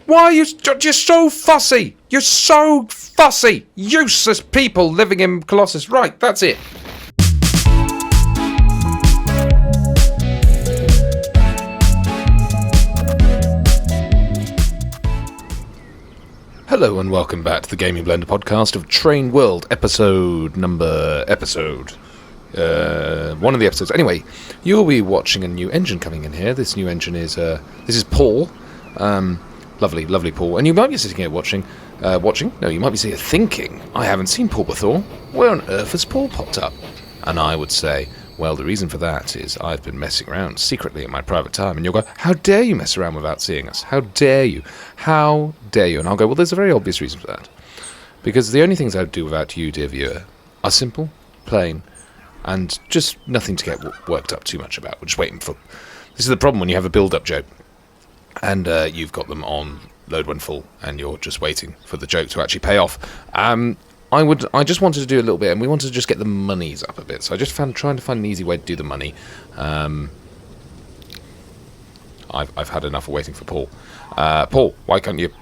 Why are you're so fussy? You're so fussy. Useless people living in Colossus. Right, that's it. Hello and welcome back to the Gaming Blender podcast of Train World, episode. One of the episodes. Anyway, you'll be watching a new engine coming in here. This new engine is, this is Paul. Lovely Paul. And you might be sitting here watching? No, you might be sitting here thinking, I haven't seen Paul before. Where on earth has Paul popped up? And I would say, well, the reason for that is I've been messing around secretly in my private time. And you'll go, how dare you mess around without seeing us? How dare you? How dare you? And I'll go, well, there's a very obvious reason for that. Because the only things I would do without you, dear viewer, are simple, plain, and just nothing to get worked up too much about. We're just waiting for... This is the problem when you have a build-up joke. And you've got them on load when full, and you're just waiting for the joke to actually pay off. I just wanted to do a little bit, and we wanted to just get the monies up a bit. So I just trying to find an easy way to do the money. I've had enough of waiting for Paul. Paul, why can't you?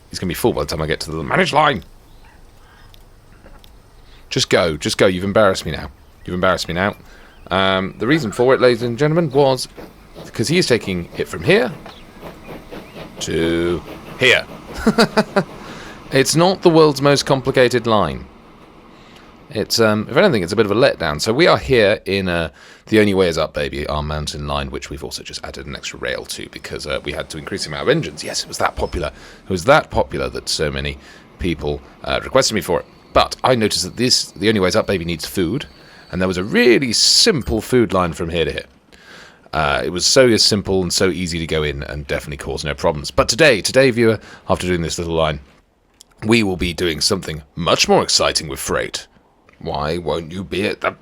He's gonna be full by the time I get to the manage line. Just go. You've embarrassed me now. The reason for it, ladies and gentlemen, was because he is taking it from here to here. It's not the world's most complicated line. It's, if anything, it's a bit of a letdown. So we are here in The Only Way Is Up, baby, our mountain line, which we've also just added an extra rail to because we had to increase the amount of engines. Yes, it was that popular. It was that popular that so many people requested me for it. But I noticed that The Only Way Is Up, baby, needs food. And there was a really simple food line from here to here. It was so simple and so easy to go in and definitely caused no problems. But today, viewer, after doing this little line, we will be doing something much more exciting with freight. Why won't you be at the...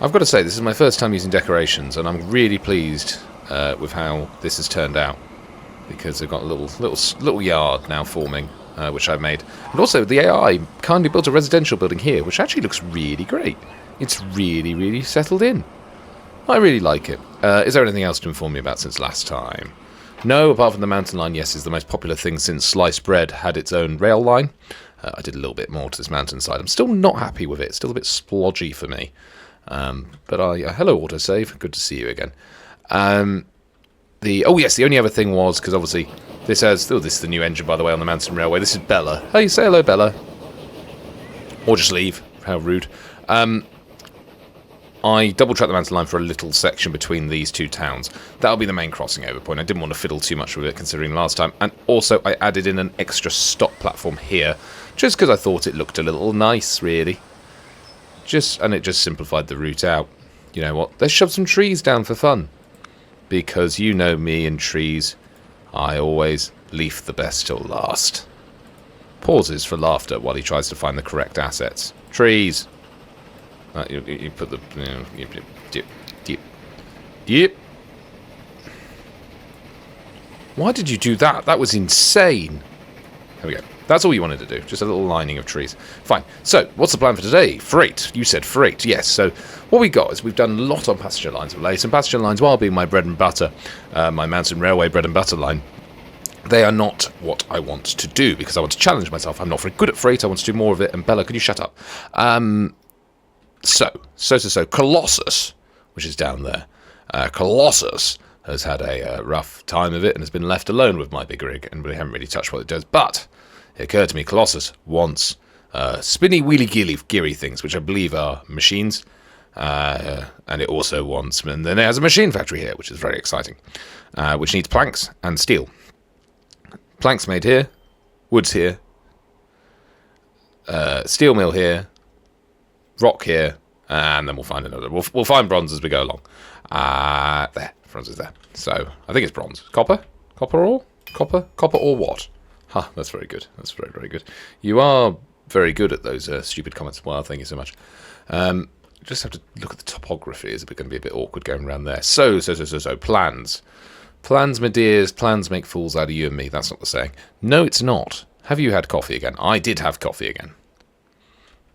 I've got to say, this is my first time using decorations, and I'm really pleased with how this has turned out. Because they've got a little yard now forming, which I've made. And also, the AI kindly built a residential building here, which actually looks really great. It's really, really settled in. I really like it. Is there anything else to inform me about since last time? No, apart from the mountain line, yes, is the most popular thing since sliced bread had its own rail line. I did a little bit more to this mountainside. I'm still not happy with it. It's still a bit splodgy for me. But hello, autosave. Good to see you again. The only other thing was, because obviously this is the new engine, by the way, on the mountain railway. This is Bella. Hey, say hello, Bella. Or just leave. How rude. I double-tracked the mountain line for a little section between these two towns. That'll be the main crossing over point. I didn't want to fiddle too much with it, considering last time. And also, I added in an extra stop platform here, just because I thought it looked a little nice, really. And it just simplified the route out. You know what? Let's shove some trees down for fun. Because you know me and trees. I always leave the best till last. Pauses for laughter while he tries to find the correct assets. Trees. You put the... Yep. Why did you do that? That was insane. There we go. That's all you wanted to do. Just a little lining of trees. Fine. So, what's the plan for today? Freight. You said freight. Yes. So, what we got is we've done a lot on passenger lines of late. And passenger lines, while being my bread and butter, my mountain railway bread and butter line, they are not what I want to do because I want to challenge myself. I'm not very good at freight. I want to do more of it. And Bella, could you shut up? So, Colossus, which is down there. Colossus has had a rough time of it and has been left alone with my big rig, and we haven't really touched what it does. But it occurred to me, Colossus wants spinny, wheelie, geary things, which I believe are machines. And it also wants, and then it has a machine factory here, which is very exciting, which needs planks and steel. Planks made here, wood's here, steel mill here, rock here, and then we'll find another. We'll find bronze as we go along. There, bronze is there. So I think it's bronze. Copper ore what? That's very good. That's very, very good. You are very good at those stupid comments. Well, thank you so much. Just have to look at the topography. Is it going to be a bit awkward going around there? So, plans. Plans, my dears, plans make fools out of you and me. That's not the saying. No, it's not. Have you had coffee again? I did have coffee again.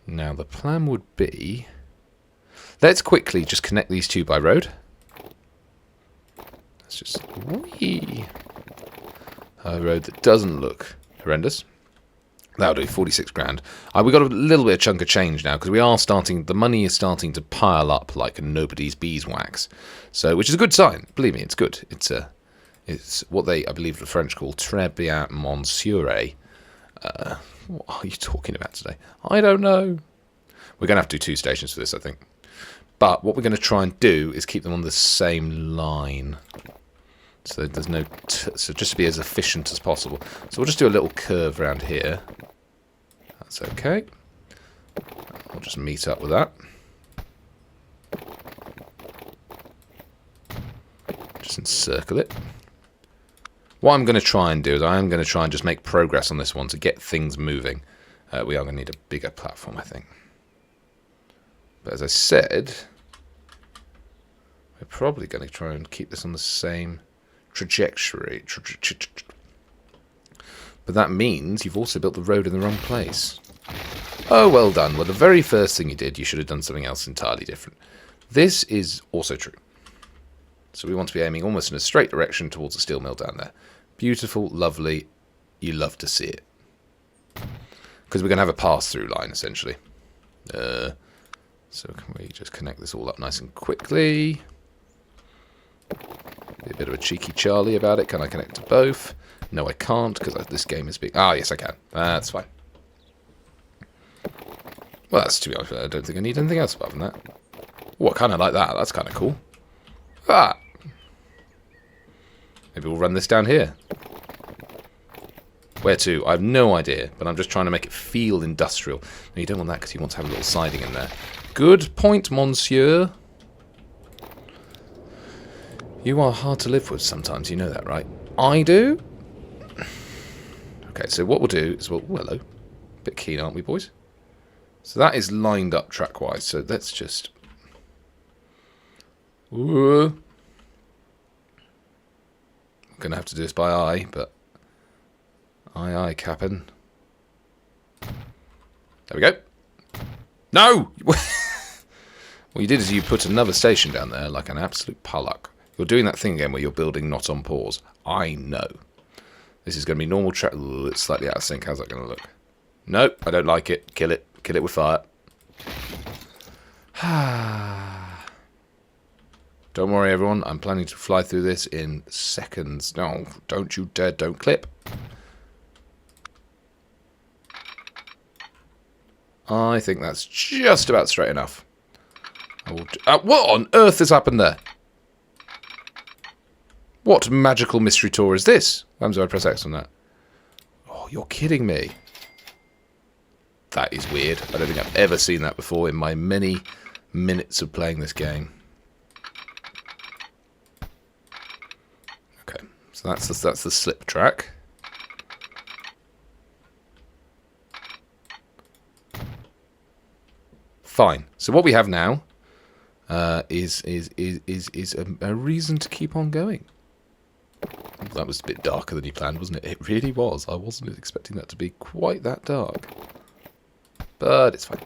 Now, the plan would be... Let's quickly just connect these two by road. Let's just whee. A road that doesn't look horrendous. That'll do, 46 grand. We got a little bit of chunk of change now because we are starting. The money is starting to pile up like nobody's beeswax. So, which is a good sign. Believe me, it's good. It's what they, I believe, the French call très bien, monsieur. What are you talking about today? I don't know. We're going to have to do 2 stations for this, I think. But what we're going to try and do is keep them on the same line. So there's no... so just to be as efficient as possible. So we'll just do a little curve around here. That's okay. We'll just meet up with that. Just encircle it. What I'm going to try and do is I am going to try and just make progress on this one to get things moving. We are going to need a bigger platform, I think. But as I said, we're probably going to try and keep this on the same trajectory. But that means you've also built the road in the wrong place. Oh, well done. Well, the very first thing you did, you should have done something else entirely different. This is also true. So we want to be aiming almost in a straight direction towards the steel mill down there. Beautiful, lovely. You love to see it. Because we're going to have a pass-through line, essentially. So can we just connect this all up nice and quickly? Be a bit of a cheeky Charlie about it. Can I connect to both? No, I can't, because this game is big. Ah, yes, I can. That's fine. Well, that's, to be honest, I don't think I need anything else apart from that. Oh, I kind of like that. That's kind of cool. Ah! Maybe we'll run this down here. Where to? I have no idea, but I'm just trying to make it feel industrial. No, you don't want that because you want to have a little siding in there. Good point, monsieur. You are hard to live with sometimes, you know that, right? I do. Okay, so what we'll do is, well, hello. Bit keen, aren't we, boys? So that is lined up track-wise, so let's just... Ooh. I'm going to have to do this by eye, but... Aye, Captain. There we go. No! What you did is you put another station down there like an absolute Pollock. You're doing that thing again where you're building not on pause. I know. This is going to be normal track. Ooh, it's slightly out of sync. How's that going to look? Nope, I don't like it. Kill it. Kill it with fire. Don't worry, everyone. I'm planning to fly through this in seconds. No, don't you dare. Don't clip. I think that's just about straight enough. What on earth has happened there? What magical mystery tour is this? When do I press X on that? Oh, you're kidding me. That is weird. I don't think I've ever seen that before in my many minutes of playing this game. Okay, so that's the slip track. Fine. So what we have now is a reason to keep on going. That was a bit darker than you planned, wasn't it? It really was. I wasn't expecting that to be quite that dark. But it's fine.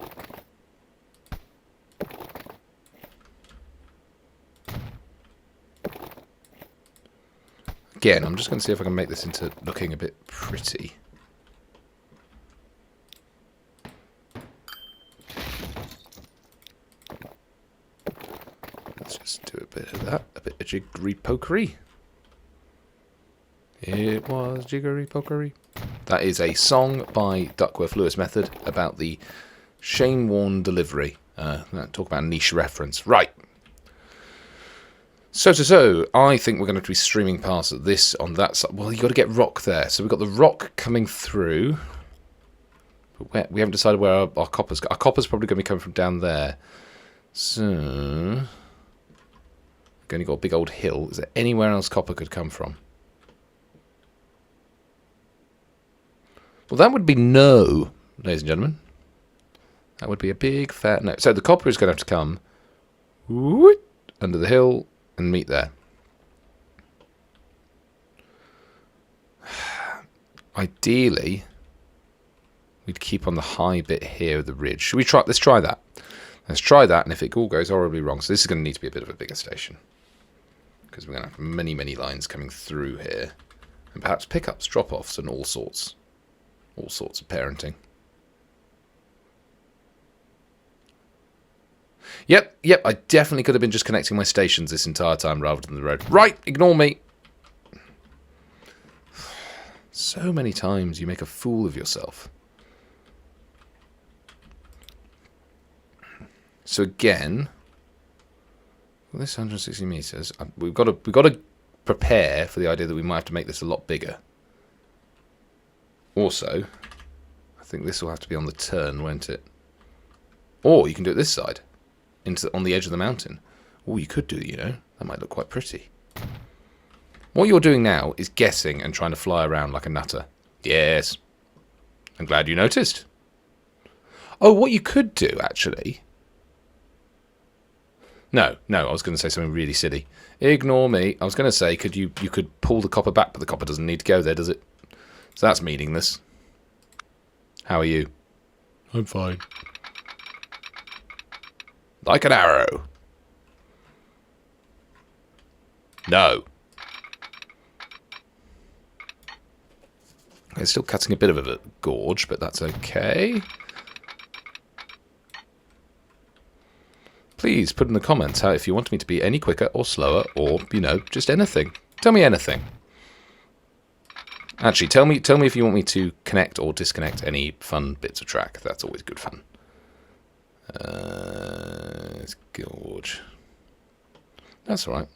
Again, I'm just going to see if I can make this into looking a bit pretty. Let's just do a bit of that. A bit of jiggery-pokery. It was jiggery-pokery. That is a song by Duckworth-Lewis Method about the Shane Warne delivery. Talk about a niche reference. Right. So, I think we're going to be streaming past this on that side. Well, you've got to get rock there. So we've got the rock coming through. But we haven't decided where our copper's... Our copper's probably going to be coming from down there. So... we've only got a big old hill. Is there anywhere else copper could come from? Well, that would be no, ladies and gentlemen. That would be a big fat no. So the copper is going to have to come under the hill and meet there. Ideally, we'd keep on the high bit here of the ridge. Should we try? Let's try that. Let's try that, and if it all goes horribly wrong, so this is going to need to be a bit of a bigger station. because we're going to have many, many lines coming through here. And perhaps pickups, drop-offs, and all sorts of parenting. Yep, I definitely could have been just connecting my stations this entire time rather than the road. Right, ignore me. So many times you make a fool of yourself. So again, well, this 160 meters, we've got to prepare for the idea that we might have to make this a lot bigger. Also, I think this will have to be on the turn, won't it? Or you can do it this side, on the edge of the mountain. Oh, you could do, you know. That might look quite pretty. What you're doing now is guessing and trying to fly around like a nutter. Yes. I'm glad you noticed. Oh, what you could do, actually... No, I was going to say something really silly. Ignore me. I was going to say, you could pull the copper back, but the copper doesn't need to go there, does it? So that's meaningless. How are you? I'm fine. Like an arrow. No. It's still cutting a bit of a gorge, but that's okay. Please put in the comments if you want me to be any quicker or slower or, you know, just anything. Tell me anything. Actually, tell me if you want me to connect or disconnect any fun bits of track. That's always good fun. It's gorge. That's all right.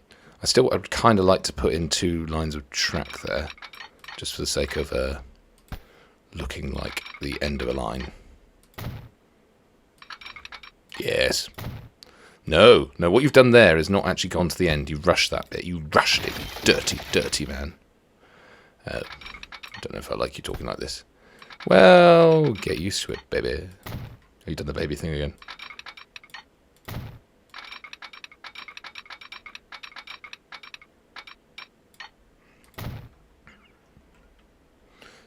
I'd kind of like to put in 2 lines of track there, just for the sake of looking like the end of a line. Yes. No, what you've done there is not actually gone to the end. You rushed that bit. You rushed it, you dirty, dirty man. I don't know if I like you talking like this. Well, get used to it, baby. Have you done the baby thing again?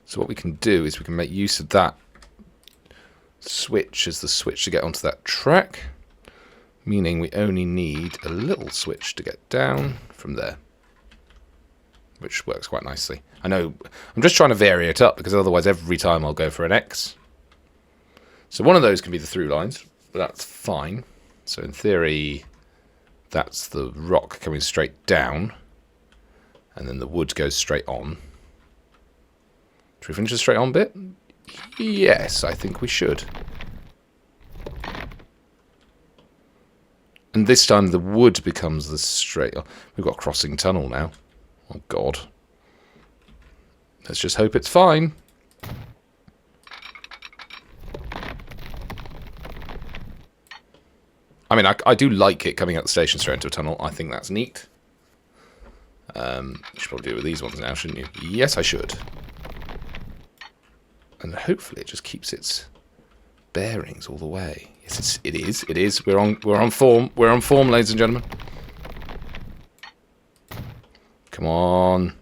So what we can do is we can make use of that switch as the switch to get onto that track. Meaning we only need a little switch to get down from there. Which works quite nicely. I know, I'm just trying to vary it up, because otherwise every time I'll go for an X. So one of those can be the through lines, but that's fine. So in theory, that's the rock coming straight down. And then the wood goes straight on. Should we finish the straight on bit? Yes, I think we should. And this time the wood becomes the straight... We've got a crossing tunnel now. Oh, God. Let's just hope it's fine. I mean, I do like it coming out the station straight into a tunnel. I think that's neat. You should probably do it with these ones now, shouldn't you? Yes, I should. And hopefully it just keeps its bearings all the way. Yes, it is. We're on form. We're on form, ladies and gentlemen. Come on.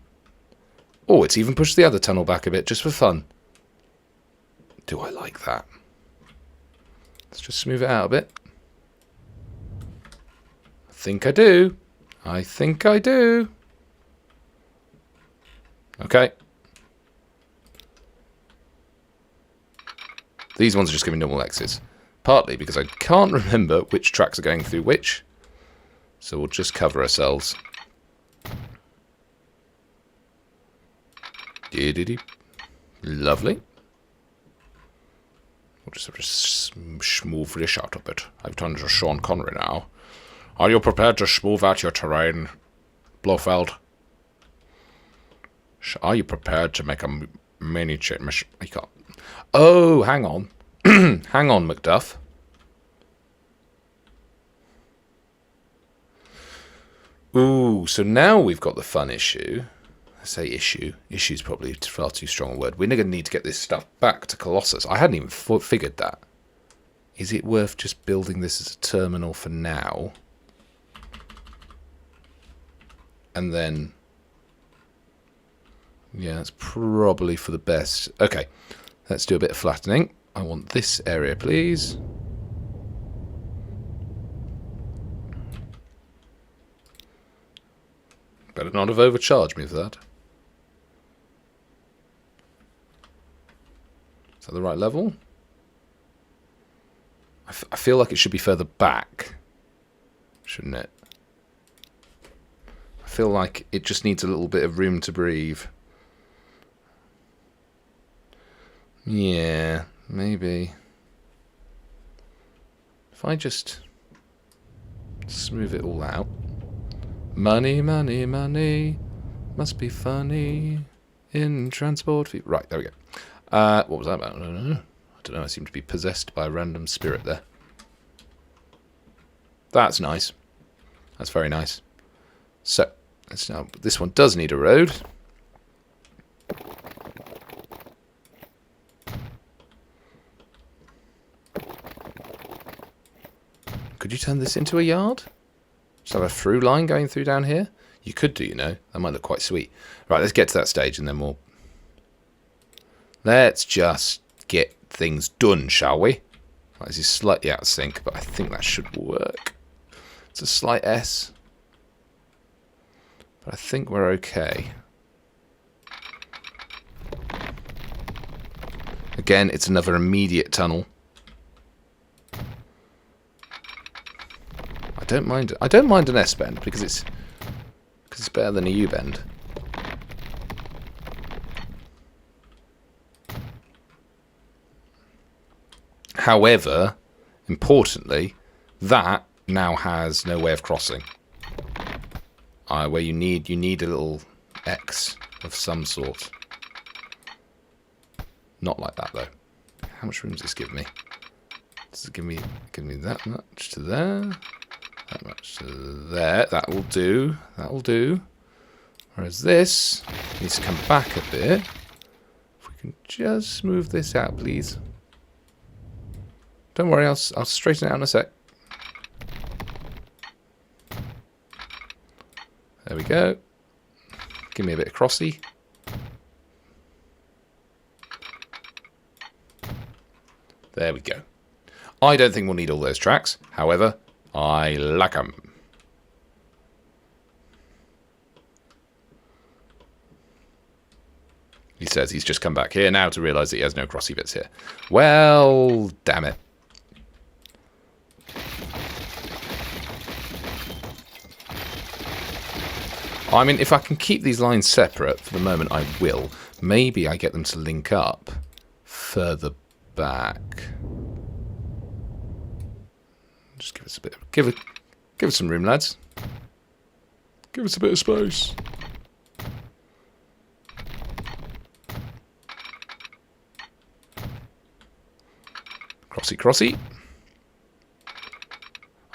Oh, it's even pushed the other tunnel back a bit just for fun. Do I like that? Let's just smooth it out a bit. I think I do. I think I do. Okay. These ones are just giving normal X's. Partly because I can't remember which tracks are going through which. So we'll just cover ourselves. Lovely. We'll just have to smooth this out a bit. I've turned to Sean Connery now. Are you prepared to smooth out your terrain, Blofeld? Are you prepared to make a mini change? I can't. Oh, hang on. Hang on, Macduff. Ooh, so now we've got the fun issue. I say issue. Issue's probably far too strong a word. We're going to need to get this stuff back to Colossus. I hadn't even figured that. Is it worth just building this as a terminal for now? And then... yeah, that's probably for the best. Okay, let's do a bit of flattening. I want this area, please. Better not have overcharged me for that. Is that the right level? I feel like it should be further back, shouldn't it? I feel like it just needs a little bit of room to breathe. Yeah, maybe. If I just smooth it all out. Money, money, money, must be funny in transport fee. Right, there we go. What was that about? I don't know. I seem to be possessed by a random spirit there. That's nice. That's very nice. So, now, this one does need a road. Could you turn this into a yard? Just have a through line going through down here? You could do, you know. That might look quite sweet. Right, let's get to that stage and then we'll... Let's just get things done, shall we? Right, this is slightly out of sync, but I think that should work. It's a slight S. But I think we're okay. Again, it's another immediate tunnel. I don't mind an S bend because it's better than a U bend. However, importantly, that now has no way of crossing. Where you need a little X of some sort. Not like that though. How much room does this give me? Does it give me that much to there? That much to there. That will do. That will do. Whereas this needs to come back a bit. If we can just move this out, please. Don't worry, I'll straighten it out in a sec. There we go. Give me a bit of crossy. There we go. I don't think we'll need all those tracks. However, I like them. He says he's just come back here now to realise that he has no crossy bits here. Well, damn it. I mean, if I can keep these lines separate for the moment, I will. Maybe I get them to link up further back. Just give us a bit. Give us some room, lads. Give us a bit of space. Crossy, crossy.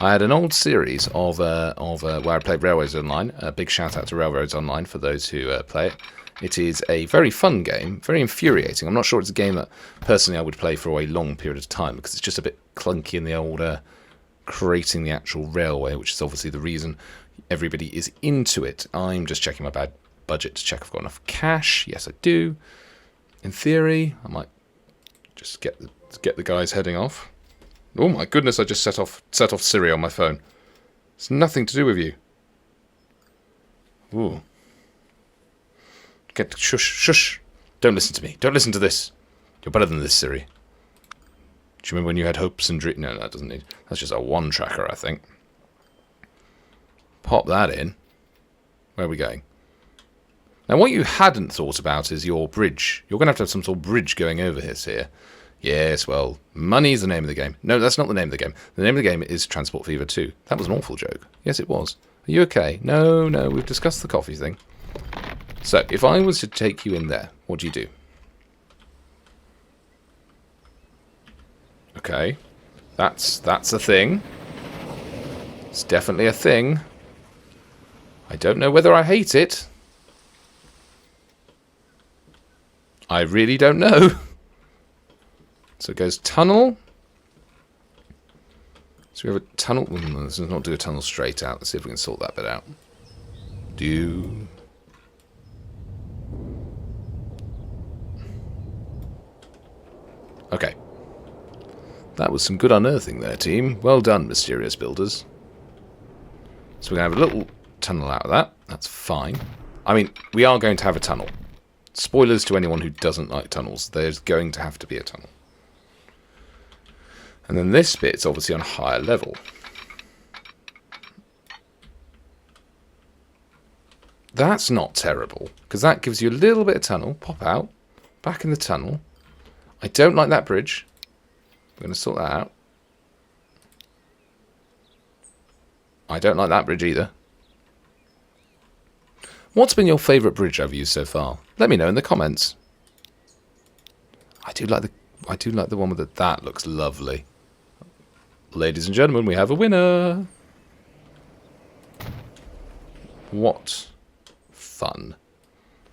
I had an old series of where I played Railroads Online. A big shout out to Railroads Online for those who play it. It is a very fun game, very infuriating. I'm not sure it's a game that personally I would play for a long period of time because it's just a bit clunky in the old creating the actual railway, which is obviously the reason everybody is into it. I'm just checking my bad budget to check I've got enough cash. Yes, I do. In theory, I might just get the guys heading off. Oh my goodness! I just set off Siri on my phone. It's nothing to do with you. Ooh. Shush, shush. Don't listen to me. Don't listen to this. You're better than this, Siri. Do you remember when you had hopes and dreams? No, that doesn't need. That's just a one tracker, I think. Pop that in. Where are we going? Now, what you hadn't thought about is your bridge. You're going to have some sort of bridge going over here. Yes, well, money's the name of the game. No, that's not the name of the game. The name of the game is Transport Fever 2. That was an awful joke. Yes, it was. Are you okay? No, we've discussed the coffee thing. So, if I was to take you in there, what do you do? Okay. That's a thing. It's definitely a thing. I don't know whether I hate it. I really don't know. So it goes tunnel. So we have a tunnel. Let's not do a tunnel straight out. Let's see if we can sort that bit out. Okay. That was some good unearthing there, team. Well done, mysterious builders. So we're going to have a little tunnel out of that. That's fine. I mean, we are going to have a tunnel. Spoilers to anyone who doesn't like tunnels. There's going to have to be a tunnel. And then this bit's obviously on a higher level. That's not terrible, because that gives you a little bit of tunnel. Pop out. Back in the tunnel. I don't like that bridge. We're going to sort that out. I don't like that bridge either. What's been your favourite bridge I've used so far? Let me know in the comments. I do like the one with that looks lovely. Ladies and gentlemen, we have a winner. What fun.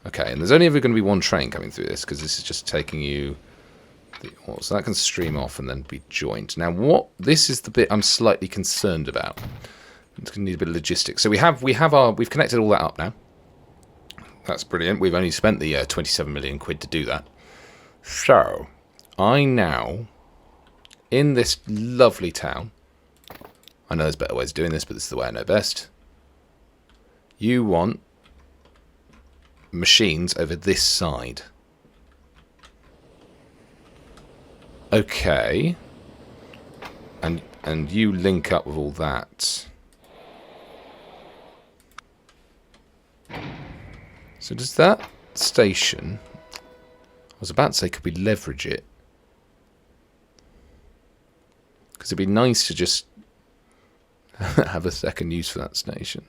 Okay, and there's only ever going to be one train coming through this, because this is just taking you... so that can stream off and then be joined. Now, this is the bit I'm slightly concerned about. It's going to need a bit of logistics. So we've connected all that up now. That's brilliant. We've only spent the 27 million quid to do that. So, I now, in this lovely town, I know there's better ways of doing this, but this is the way I know best. You want machines over this side. Okay. And you link up with all that. So does that station... I was about to say, could we leverage it? Because it'd be nice to just have a second use for that station.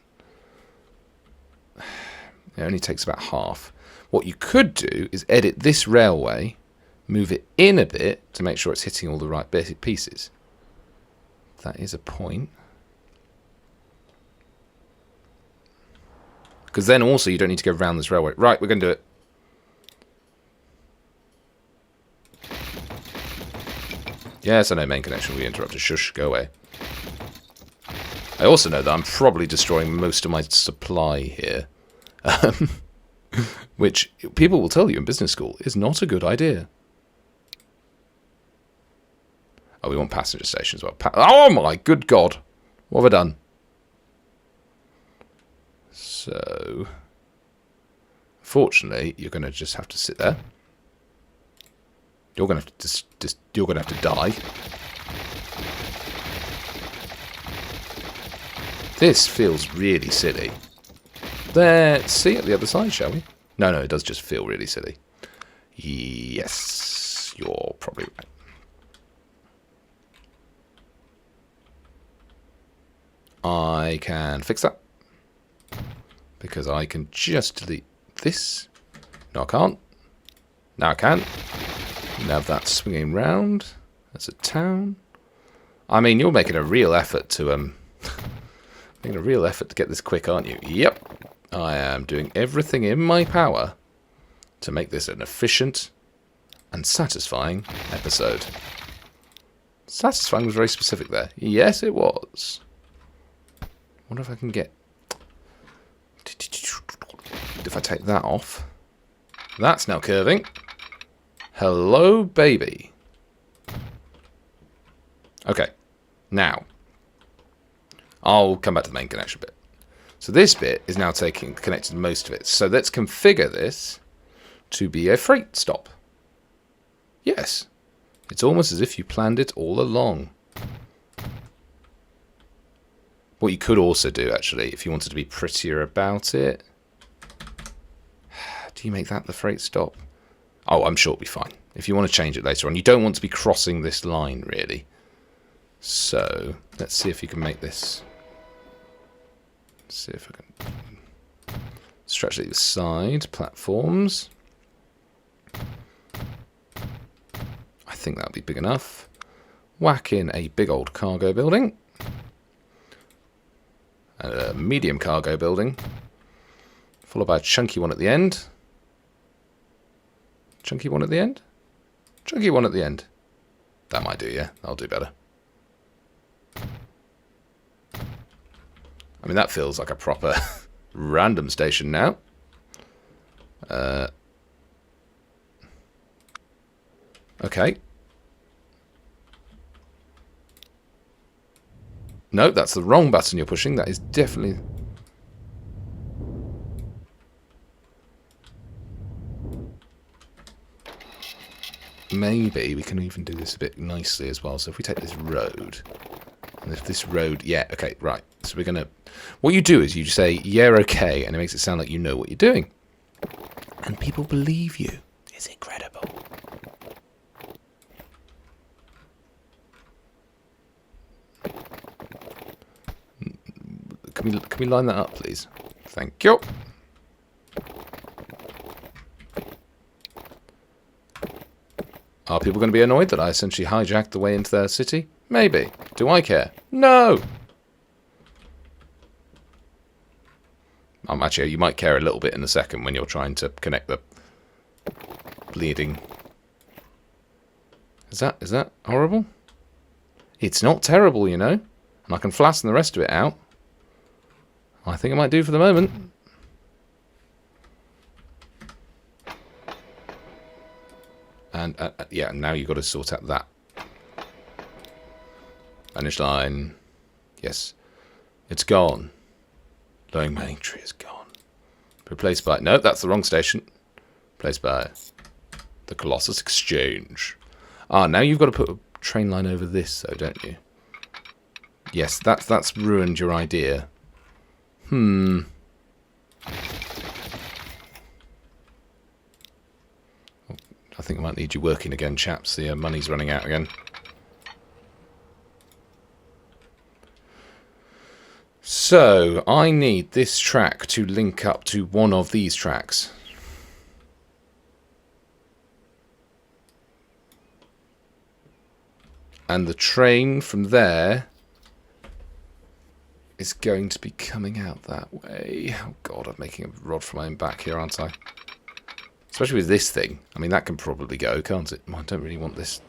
It only takes about half. What you could do is edit this railway, move it in a bit to make sure it's hitting all the right pieces. That is a point. Because then also you don't need to go around this railway. Right, we're going to do it. Yes, I know main connection will be interrupted. Shush, go away. I also know that I'm probably destroying most of my supply here. Which people will tell you in business school is not a good idea. Oh, we want passenger stations as well. Oh my good God. What have I done? So, fortunately, you're going to just have to sit there. You're going to have to you're going to have to die. This feels really silly. Let's see at the other side, shall we? No, it does just feel really silly. Yes, you're probably right. I can fix that. Because I can just delete this. No, I can't. Now I can. Now have that swinging round. That's a town. I mean, you're making a real effort to making a real effort to get this quick, aren't you? Yep. I am doing everything in my power to make this an efficient and satisfying episode. Satisfying was very specific there. Yes, it was. Wonder if I can get... If I take that off. That's now curving. Hello, baby. Okay. Now. I'll come back to the main connection bit. So this bit is now connected to most of it. So let's configure this to be a freight stop. Yes. It's almost as if you planned it all along. What you could also do, actually, if you wanted to be prettier about it... Do you make that the freight stop? Oh, I'm sure it'll be fine. If you want to change it later on. You don't want to be crossing this line, really. So, let's see if you can make this... Let's see if I can... Stretch it side, platforms. I think that'll be big enough. Whack in a big old cargo building. And a medium cargo building. Followed by a chunky one at the end. Chunky one at the end? Chunky one at the end. That might do, yeah. That'll do better. I mean, that feels like a proper random station now. Okay. No, that's the wrong button you're pushing. That is definitely... maybe we can even do this a bit nicely as well. So if we take this road, and if this road, yeah, okay, right. So we're going to, what you do is you say, yeah, okay, and it makes it sound like you know what you're doing. And people believe you. It's incredible. Can we line that up, please? Thank you. Are people going to be annoyed that I essentially hijacked the way into their city? Maybe. Do I care? No! Actually, you might care a little bit in a second when you're trying to connect the bleeding. Is that horrible? It's not terrible, you know. And I can flatten the rest of it out. I think it might do for the moment. And yeah, now you've got to sort out that. Finish line. Yes. It's gone. Lowing Manning Tree is gone. Replaced by... No, that's the wrong station. Replaced by the Colossus Exchange. Ah, now you've got to put a train line over this, though, don't you? Yes, that's ruined your idea. I think I might need you working again, chaps. The money's running out again. So, I need this track to link up to one of these tracks. And the train from there is going to be coming out that way. Oh god, I'm making a rod for my own back here, aren't I? Especially with this thing. I mean, that can probably go, can't it? I don't really want this.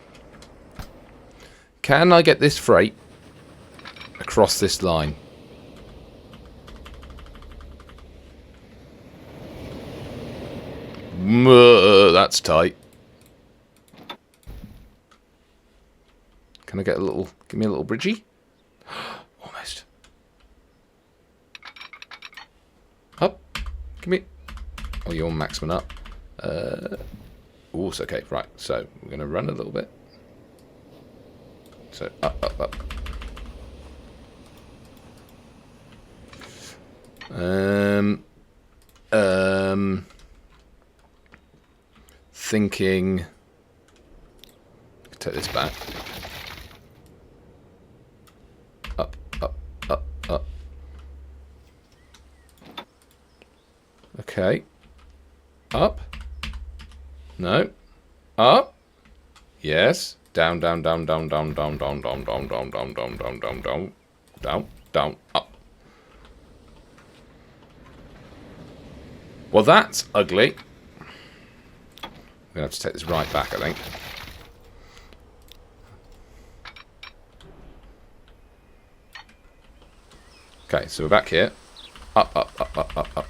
Can I get this freight across this line? That's tight. Can I get a little... Give me a little bridgie? Almost. Up. Give me... Oh, you're maximum up. Oh, it's okay. Right, so we're going to run a little bit. So, up, up, up. Thinking... Take this back. Up, up, up, up. Okay. Up. No. Up. Yes. Down, down, down, down, down, down, down, down, down, down, down, down, down, down, down, down, down, up. Well, that's ugly. I'm going to have to take this right back, I think. Okay, so we're back here. Up, up, up, up, up, up.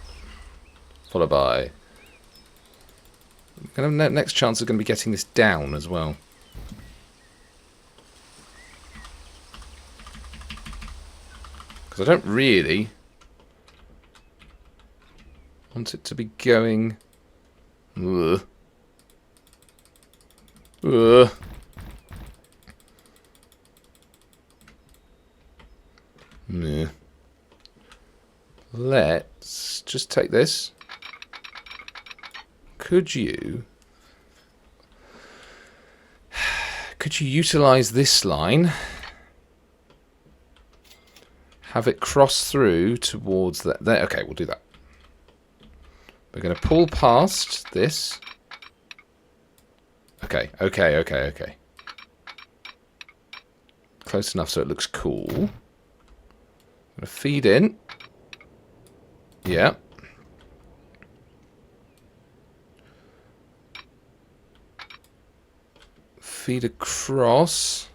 Followed by... Next chance is going to be getting this down as well. Because I don't really want it to be going... Ugh. Ugh. Nah. Let's just take this. Could you utilize this line, have it cross through towards that there? Okay, we'll do that. We're going to pull past this. Okay, okay, okay, okay. Close enough so it looks cool. I'm going to feed in. Yeah. Feed across.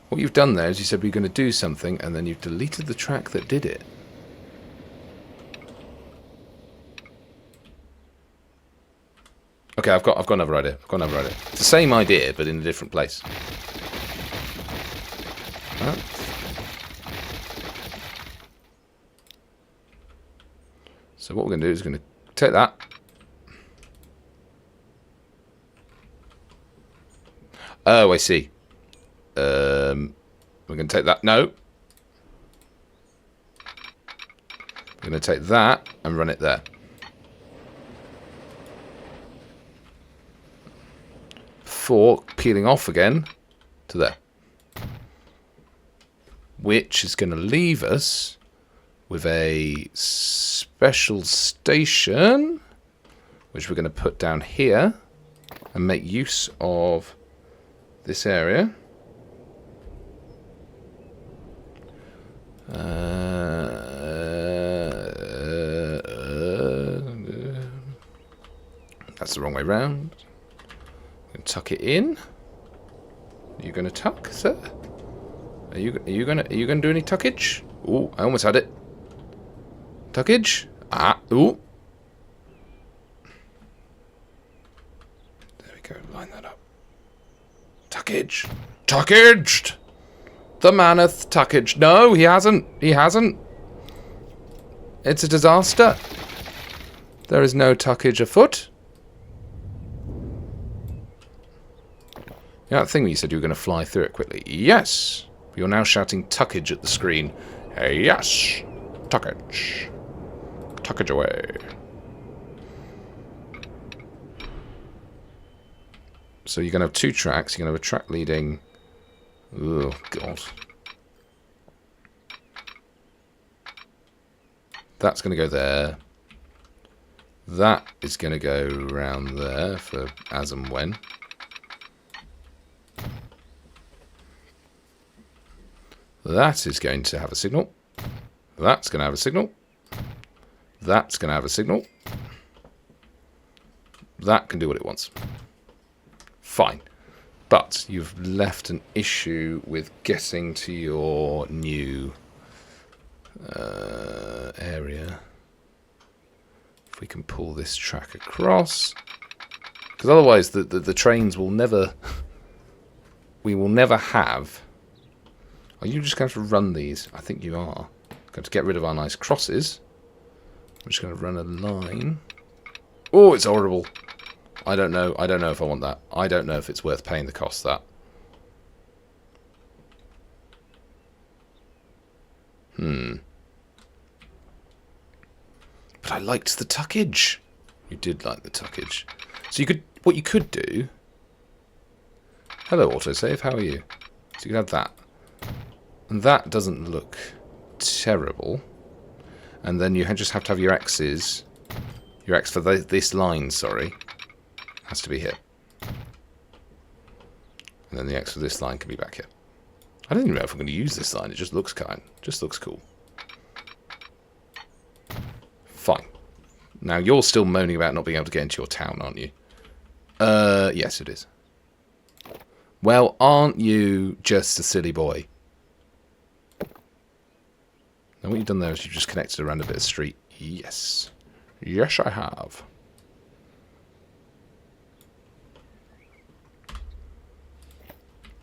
What you've done there is you said we're going to do something, and then you've deleted the track that did it. Okay, I've got another idea. I've got another idea. It's the same idea, but in a different place. Huh? So what we're going to do is we're going to take that, Oh, I see. We're going to take that. No. We're going to take that and run it there. Before peeling off again to there. Which is going to leave us with a special station, which we're going to put down here and make use of this area. That's the wrong way round. We can tuck it in. Are you going to tuck, sir? Are you going to do any tuckage? Ooh, I almost had it. Tuckage? Ah, ooh. There we go. Line that up. Tuckage. Tuckaged. The man hath tuckage. No, he hasn't. He hasn't. It's a disaster. There is no tuckage afoot. Yeah, that thing you said you were going to fly through it quickly. Yes. You're now shouting tuckage at the screen. Yes. Tuckage. Tuckage away. So you're going to have 2 tracks. You're going to have a track leading... Oh, God. That's going to go there. That is going to go around there for as and when. That is going to have a signal. That's going to have a signal. That's going to have a signal. That can do what it wants. Fine. But you've left an issue with getting to your new area. If we can pull this track across. Because otherwise the trains will never... We will never have... Are you just going to have to run these? I think you are. Going to get rid of our nice crosses. I'm just going to run a line. Oh, it's horrible. I don't know. I don't know if I want that. I don't know if it's worth paying the cost that. But I liked the tuckage. You did like the tuckage. So you could... What you could do... Hello, autosave. How are you? So you could have that. And that doesn't look terrible. And then you just have to have your X's. Your X for this line, sorry. Has to be here. And then the X for this line can be back here. I don't even know if I'm going to use this line. It just looks just looks cool. Fine. Now, you're still moaning about not being able to get into your town, aren't you? Yes, it is. Well, aren't you just a silly boy? Now what you've done there is you've just connected around a bit of street. Yes. Yes, I have.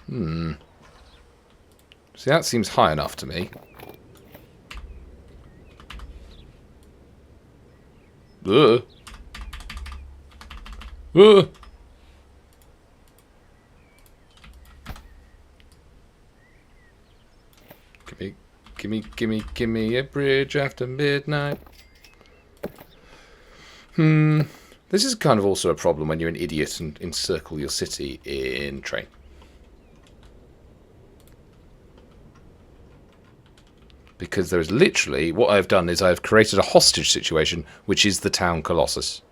See, that seems high enough to me. Ugh. Ugh. Give me a bridge after midnight. This is kind of also a problem when you're an idiot and encircle your city in train. Because there is literally, what I've done is I've created a hostage situation, which is the town Colossus.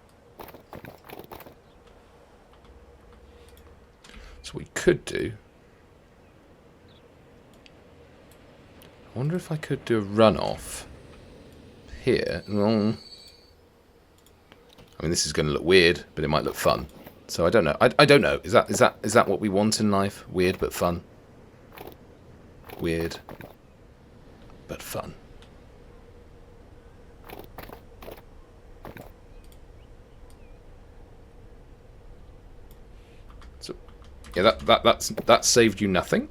So what we could do... I wonder if I could do a runoff here. Well, I mean, this is going to look weird, but it might look fun. So I don't know. I don't know. Is that what we want in life? Weird but fun. Weird but fun. So yeah, that saved you nothing.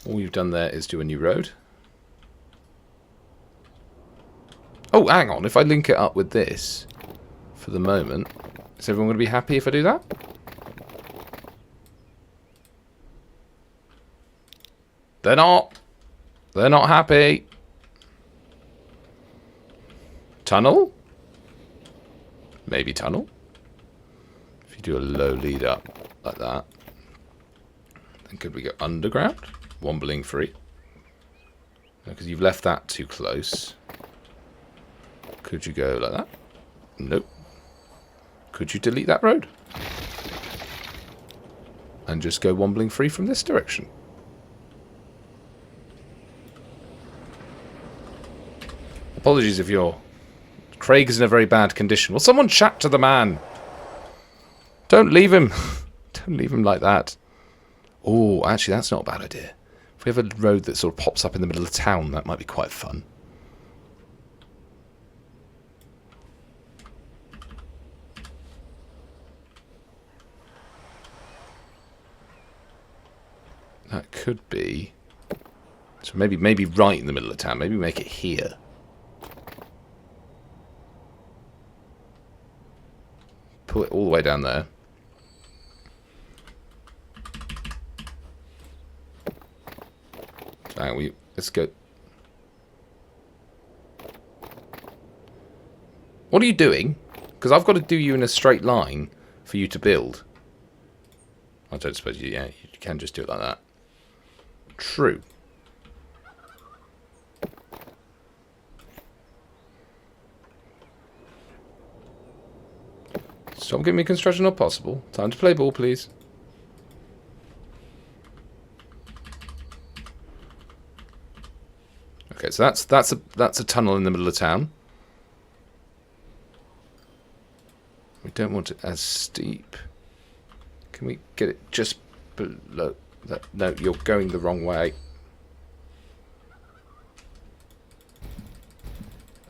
All you've done there is do a new road. Oh, hang on. If I link it up with this for the moment, is everyone going to be happy if I do that? They're not. They're not happy. Tunnel? Maybe tunnel? If you do a low lead up like that. Then could we go underground? Wombling free. Because you've left that too close. Could you go like that? Nope. Could you delete that road? And just go wombling free from this direction? Apologies if Craig is in a very bad condition. Will someone chat to the man? Don't leave him. Don't leave him like that. Oh, actually, that's not a bad idea. If we have a road that sort of pops up in the middle of town, that might be quite fun. That could be... So maybe right in the middle of town. Maybe make it here. Pull it all the way down there. So let's go. What are you doing? Because I've got to do you in a straight line for you to build. I don't suppose you can just do it like that. True. Stop giving me construction not possible. Time to play ball, please. Okay, so that's a tunnel in the middle of town. We don't want it as steep. Can we get it just below that? No, you're going the wrong way.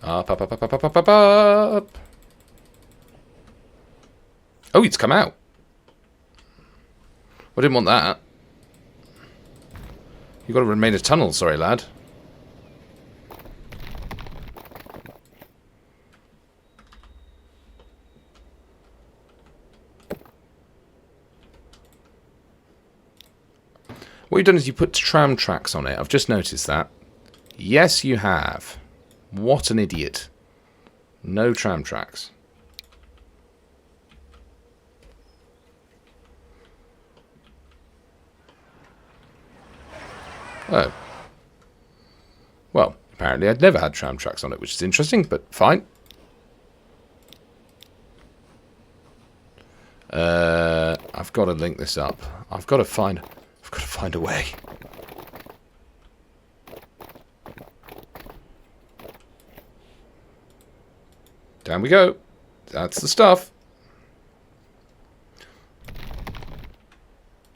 Up, up, up, up, up, up, up, up, up. Oh, it's come out. I didn't want that. You've got to remain a tunnel, sorry, lad. What you've done is you put tram tracks on it. I've just noticed that. Yes, you have. What an idiot. No tram tracks. Oh. Well, apparently I'd never had tram tracks on it, which is interesting, but fine. I've got to link this up. I've got to find a way. Down we go. That's the stuff.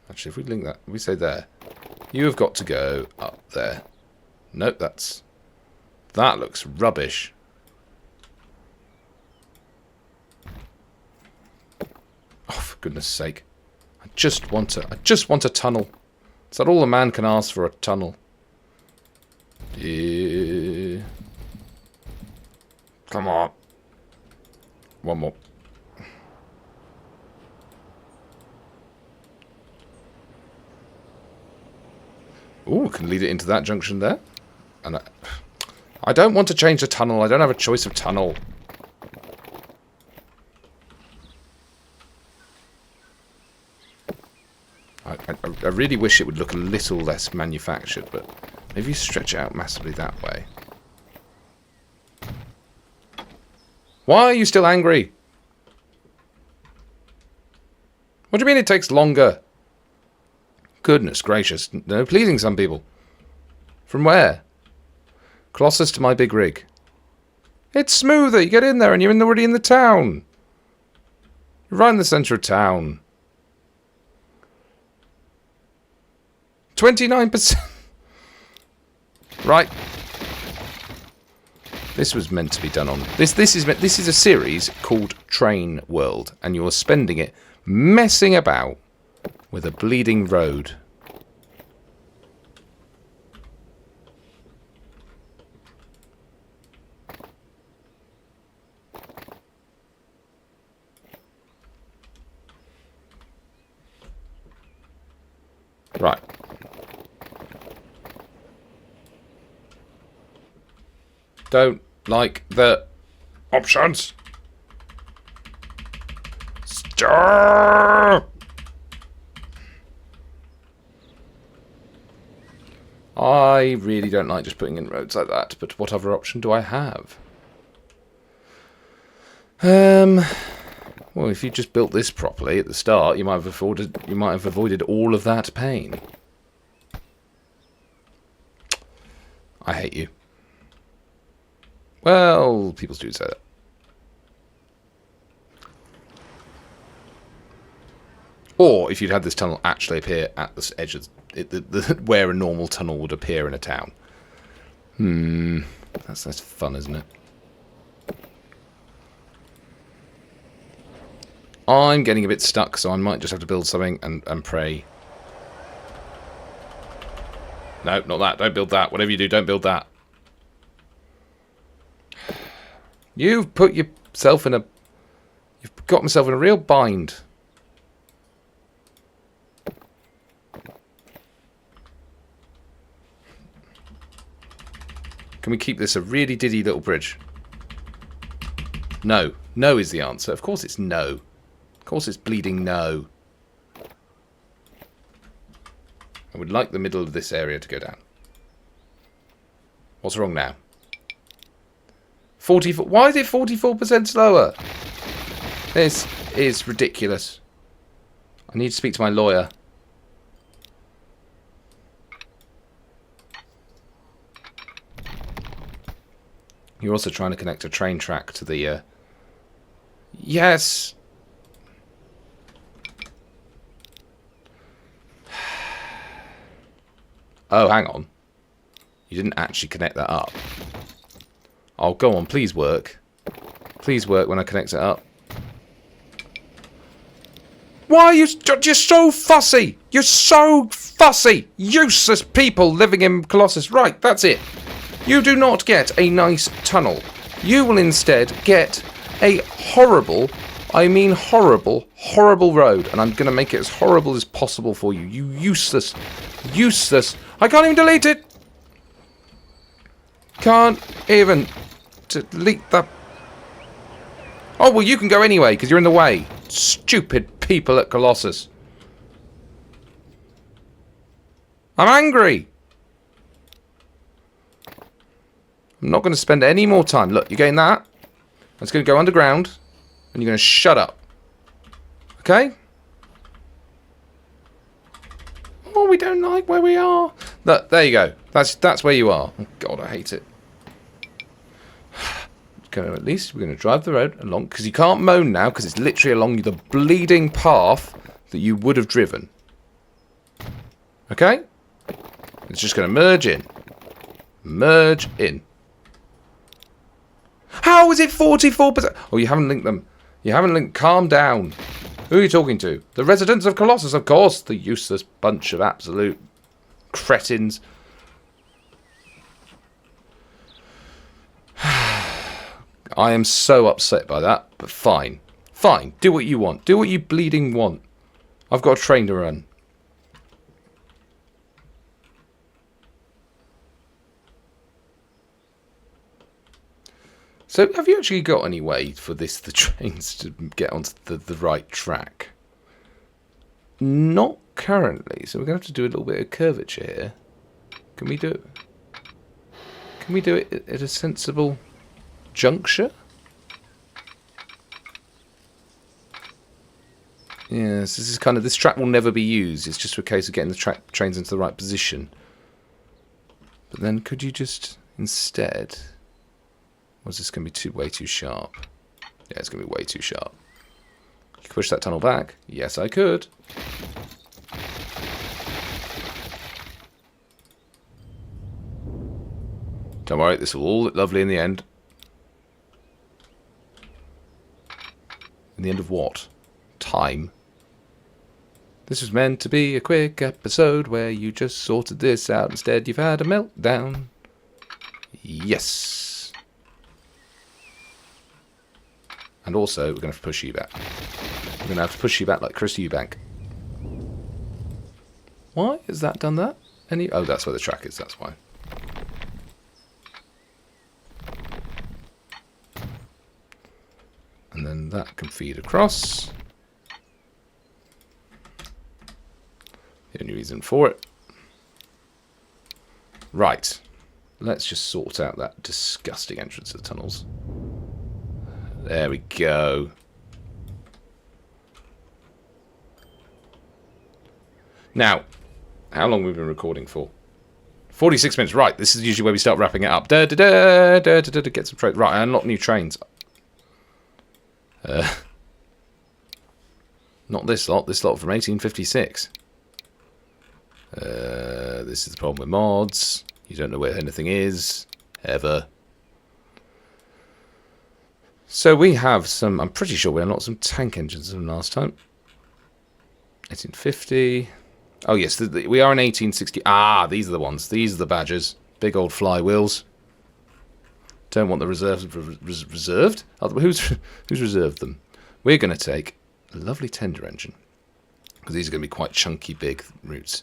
Actually, if we link that, we say there. You have got to go up there. Nope, that looks rubbish. Oh, for goodness sake. I just want a tunnel. Is that all a man can ask for, a tunnel? Yeah. Come on. One more. Ooh, we can lead it into that junction there. And I don't want to change the tunnel. I don't have a choice of tunnel. I really wish it would look a little less manufactured, but maybe stretch it out massively that way. Why are you still angry? What do you mean it takes longer? Goodness gracious. No pleasing some people. From where? Colossus to my big rig. It's smoother. You get in there and you're already in the town. You're right in the centre of town. 29%. Right. This was meant to be done on... This is a series called Train World, and you're spending it messing about with a bleeding road. Right. don't like the options. Stop! I really don't like just putting in roads like that, but what other option do I have? Well, if you just built this properly at the start, you might have avoided all of that pain. I hate you. Well, people do say that. Or if you'd had this tunnel actually appear at the edge of where a normal tunnel would appear in a town. That's fun, isn't it? I'm getting a bit stuck, so I might just have to build something and pray. No, not that. Don't build that. Whatever you do, don't build that. You've put yourself in a... You've got myself in a real bind. Can we keep this a really diddy little bridge? No. No is the answer. Of course it's no. Of course it's bleeding no. I would like the middle of this area to go down. What's wrong now? 44. Why is it 44% slower? This is ridiculous. I need to speak to my lawyer. You're also trying to connect a train track to the... Yes! Oh, hang on. You didn't actually connect that up. Oh, go on. Please work. Please work when I connect it up. Why are you... You're so fussy! You're so fussy! Useless people living in Colossus. Right, that's it. You do not get a nice tunnel. You will instead get a horrible, I mean horrible, horrible road. And I'm going to make it as horrible as possible for you. You useless, useless... I can't even delete it! Can't even delete that... Oh, well, you can go anyway, because you're in the way. Stupid people at Colossus. I'm angry! I'm not going to spend any more time. Look, you're getting that? It's going to go underground, and you're going to shut up. Okay? Oh, we don't like where we are. Look, there you go. That's where you are. Oh, God, I hate it. At least we're going to drive the road along, because you can't moan now, because it's literally along the bleeding path that you would have driven. Okay? It's just going to merge in. Merge in. How is it 44%? Oh, you haven't linked them. You haven't linked... Calm down. Who are you talking to? The residents of Colossus, of course. The useless bunch of absolute cretins. I am so upset by that, but fine. Fine. Do what you want. Do what you bleeding want. I've got a train to run. So, have you actually got any way for the trains to get onto the right track? Not currently, so we're going to have to do a little bit of curvature here. Can we do it? Can we do it at a sensible juncture? Yes, this is kind of... This track will never be used. It's just a case of getting the trains into the right position. But then, could you just instead... Or is this going to be way too sharp? Yeah, it's going to be way too sharp. You can push that tunnel back. Yes, I could. Don't worry, this will all look lovely in the end. In the end of what? Time. This was meant to be a quick episode where you just sorted this out. Instead, you've had a meltdown. Yes. And also, we're going to have to push you back. We're going to have to push you back like Chris Eubank. Why has that done that? Oh, that's where the track is, that's why. that can feed across. The only reason for it. Right. Let's just sort out that disgusting entrance to the tunnels. There we go. Now, how long have we been recording for? 46 minutes. Right, this is usually where we start wrapping it up. Get some trains. Right, I unlock new trains. Not this lot. This lot from 1856. This is the problem with mods. You don't know where anything is. Ever. So we have some... I'm pretty sure we unlocked some tank engines from last time. 1850... Oh, yes, we are in 1860. Ah, these are the ones. These are the badgers. Big old flywheels. Don't want the reserves reserved. Who's reserved them? We're going to take a lovely tender engine. Because these are going to be quite chunky, big routes.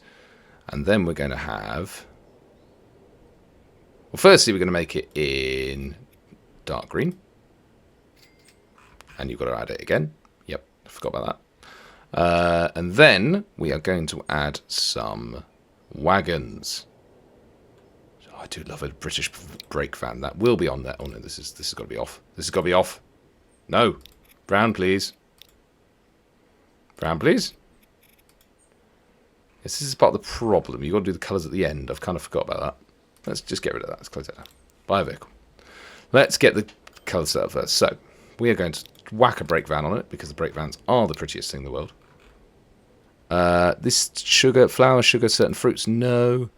And then we're going to have... Well, firstly, we're going to make it in dark green. And you've got to add it again. Yep, I forgot about that. And then we are going to add some wagons. Oh, I do love a British brake van. That will be on there. Oh no, this has got to be off. This has got to be off. No, brown, please. Brown, please. Yes, this is part of the problem. You've got to do the colours at the end. I've kind of forgot about that. Let's just get rid of that. Let's close it down. Buy a vehicle. Let's get the colours set up first. So we are going to whack a brake van on it because the brake vans are the prettiest thing in the world. This sugar, flour, sugar, certain fruits, no.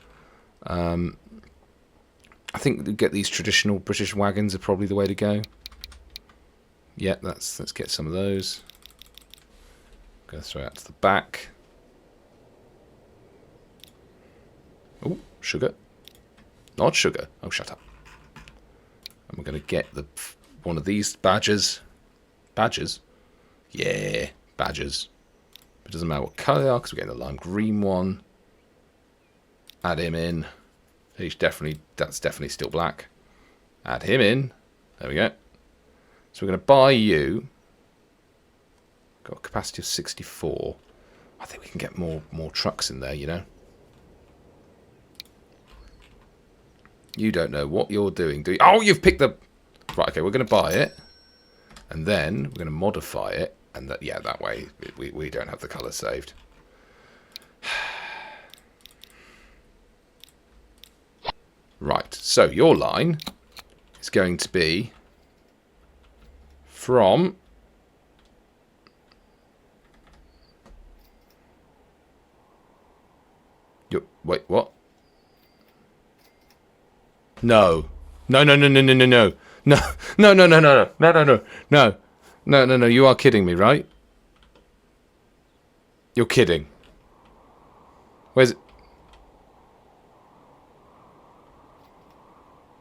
I think to get these traditional British wagons are probably the way to go. Yeah, let's get some of those. Go throw it out to the back. Oh, sugar. Not sugar. Oh, shut up. And we're going to get one of these badgers. Badgers? Yeah, badgers. It doesn't matter what colour they are, because we're getting the lime green one. Add him in. That's definitely still black. Add him in. There we go. So we're going to buy you. Got a capacity of 64. I think we can get more trucks in there, you know. You don't know what you're doing, do you? Oh, you've picked the... Right, okay, we're going to buy it. And then we're going to modify it. And that way we don't have the colour saved. Right, so your line is going to be from... Wait, what? No. No. No, you are kidding me, right? You're kidding. Where's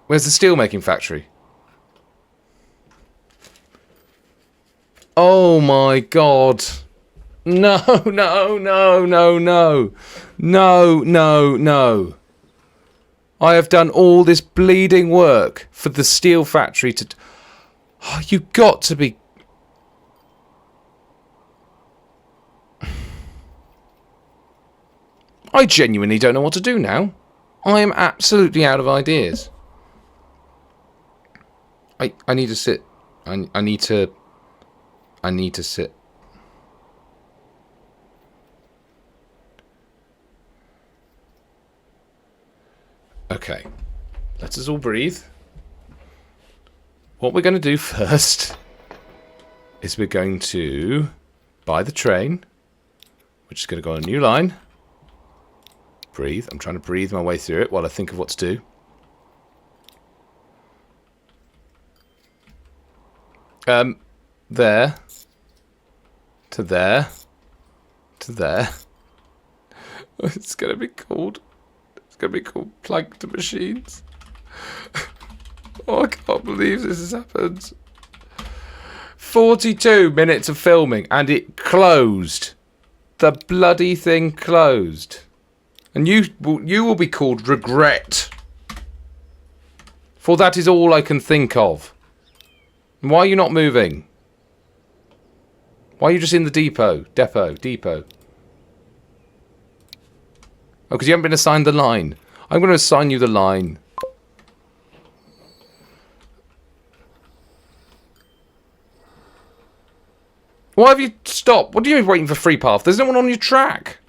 the steel-making factory? Oh my god. No. I have done all this bleeding work for the steel factory to... Oh, you've got to be... I genuinely don't know what to do now. I am absolutely out of ideas. I need to sit. I need to sit. Okay. Let us all breathe. What we're going to do first is we're going to buy the train, which is going to go on a new line. Breathe. I'm trying to breathe my way through it while I think of what to do. There. To there. To there. It's going to be called... It's going to be called Plankton Machines. Oh, I can't believe this has happened. 42 minutes of filming and it closed. The bloody thing closed. And you will be called Regret. For that is all I can think of. Why are you not moving? Why are you just in the depot? Depot. Oh, because you haven't been assigned the line. I'm going to assign you the line. Why have you stopped? What are you waiting for free path? There's no one on your track.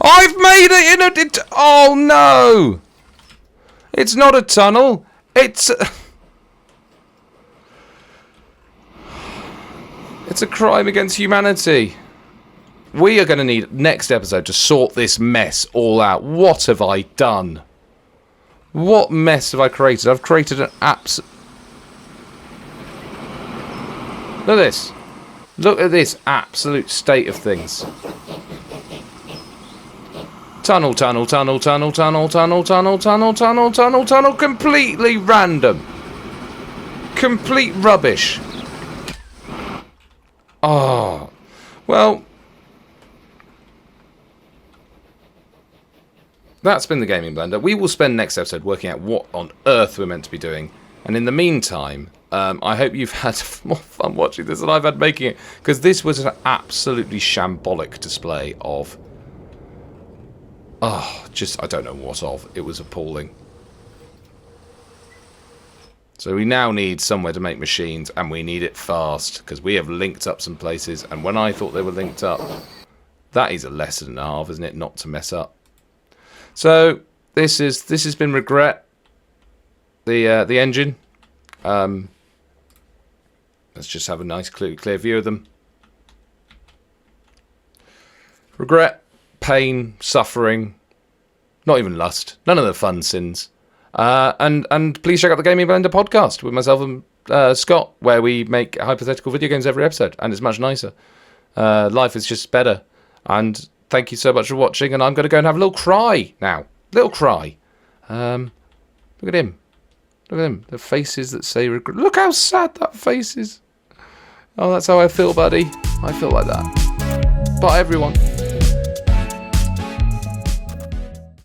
I've made it in a... oh, no. It's not a tunnel. It's... it's a crime against humanity. We are going to need next episode to sort this mess all out. What have I done? What mess have I created? I've created an Look at this. Look at this absolute state of things. Tunnel. Completely random. Complete rubbish. Oh. Well. That's been the Gaming Blender. We will spend next episode working out what on earth we're meant to be doing. And in the meantime, I hope you've had more fun watching this than I've had making it. Because this was an absolutely shambolic display of... oh, just, I don't know what of. It was appalling. So we now need somewhere to make machines, and we need it fast. Because we have linked up some places, and when I thought they were linked up, that is a lesson and a half, isn't it? Not to mess up. So this has been Regret, the engine. Let's just have a nice clear view of them. Regret, pain, suffering, not even lust, none of the fun sins. And please check out the Gaming Blender podcast with myself and Scott, where we make hypothetical video games every episode, and it's much nicer. Life is just better. And thank you so much for watching, and I'm going to go and have a little cry now. Little cry. Look at him. Look at him. The faces that say regret. Look how sad that face is. Oh, that's how I feel, buddy. I feel like that. Bye, everyone.